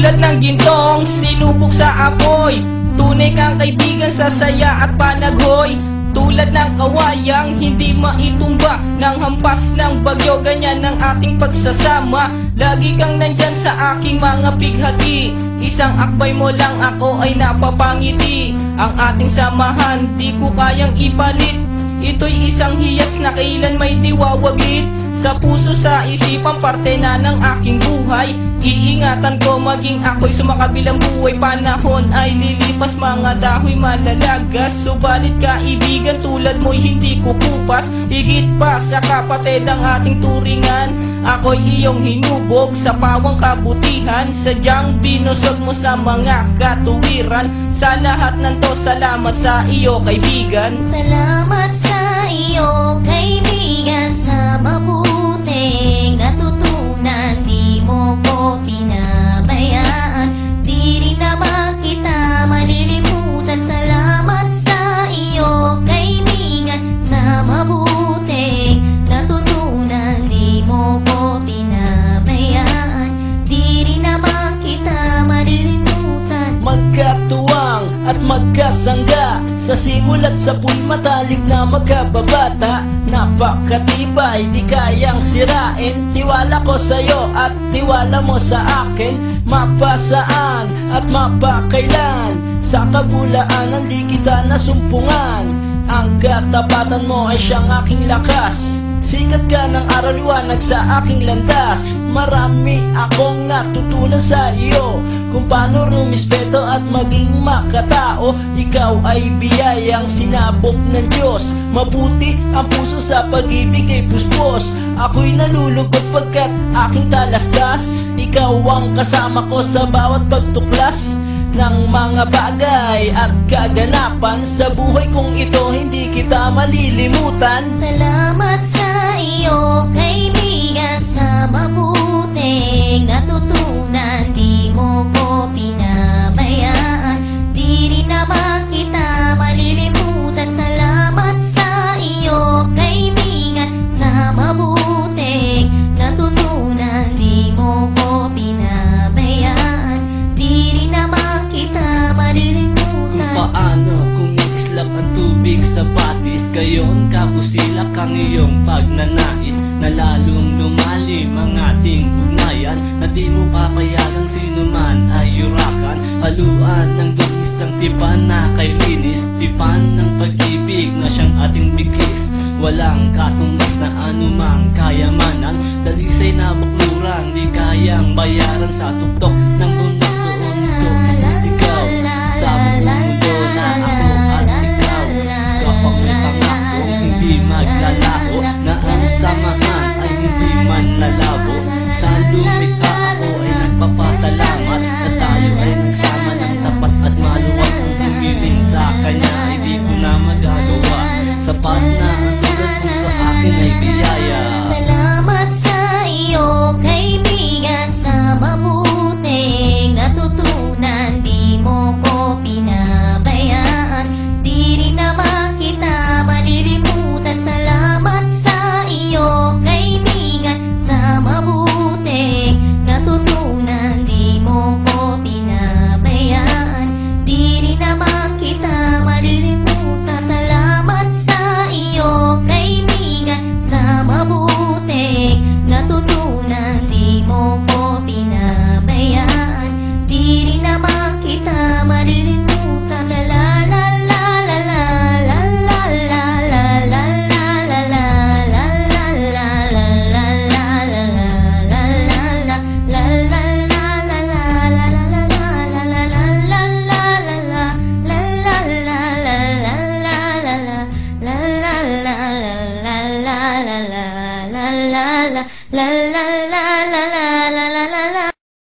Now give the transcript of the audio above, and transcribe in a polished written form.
Tulad ng gintong sinubok sa apoy, tunay kang kaibigan sa saya at panaghoy. Tulad ng kawayang hindi maitumba ng hampas ng bagyo, ganyan ang ating pagsasama. Lagi kang nandyan sa aking mga bighati, isang akbay mo lang ako ay napapangiti. Ang ating samahan di ko kayang ipalit, ito'y isang hiyas na kailan may diwawaglit. Sa puso, sa isipan, parte na ng aking buhay. Iingatan ko maging ako'y sumakabilang buhay. Panahon ay lilipas, mga dahoy malalagas. Subalit kaibigan tulad mo'y hindi kukupas. Higit pa sa kapatid ang ating turingan, ako'y iyong hinubog sa pawang kabutihan. Sadyang binusog mo sa mga katuwiran. Sa lahat ng to, salamat sa iyo kaibigan. Salamat sa iyo kaibigan, sa mabuting natutunan. Di mo ko pinabayaan, di rin naman kita malilimutan. Salamat sa iyo kaibigan, sa mabuting natutunan. Di mo ko pinabayaan, di rin naman kita malilimutan. Magkatuwang at magkasangga, sa simulat sa po'y matalik na magkababata. Napakatibay, di kayang sirain. Tiwala ko sa'yo at tiwala mo sa akin. Mapasaan at mapakailan, sa kabulaanan di kita nasumpungan. Ang katapatan mo ay siyang aking lakas. Sikat ka ng araw, liwanag sa aking landas. Marami akong natutunan sa iyo, kung paano rumispeto at maging makatao. Ikaw ay biyayang sinabok ng Diyos. Mabuti ang puso sa pag-ibig ay puspos. Ako'y nalulugod pagkat aking talastas. Ikaw ang kasama ko sa bawat pagtuklas ng mga bagay at kaganapan. Sa buhay kong ito hindi kita malilimutan. Salamat sa iyo kaibigan, sa mabuting natutunan. Di mo ko pinabayaan, di rin naman kita malilimutan. Salamat sa iyo kaibigan, sa mabuting natutunan. Di mo ko pinabayaan, di rin naman kita malilimutan. Kung paano kumikislap ang tubig sa batis, gayon kabusilak ang iyong pagnanais, na lalong lumalim ang ating ugnayan, na di mo papayagang sino man ay yurakan. Haluan ng dungis ang tipan na kay linis, tipan ng pag-ibig na siyang ating biglis. Walang katumbas na anumang kayamanan, dalisay na bakluran di kayang bayaran sa tuktok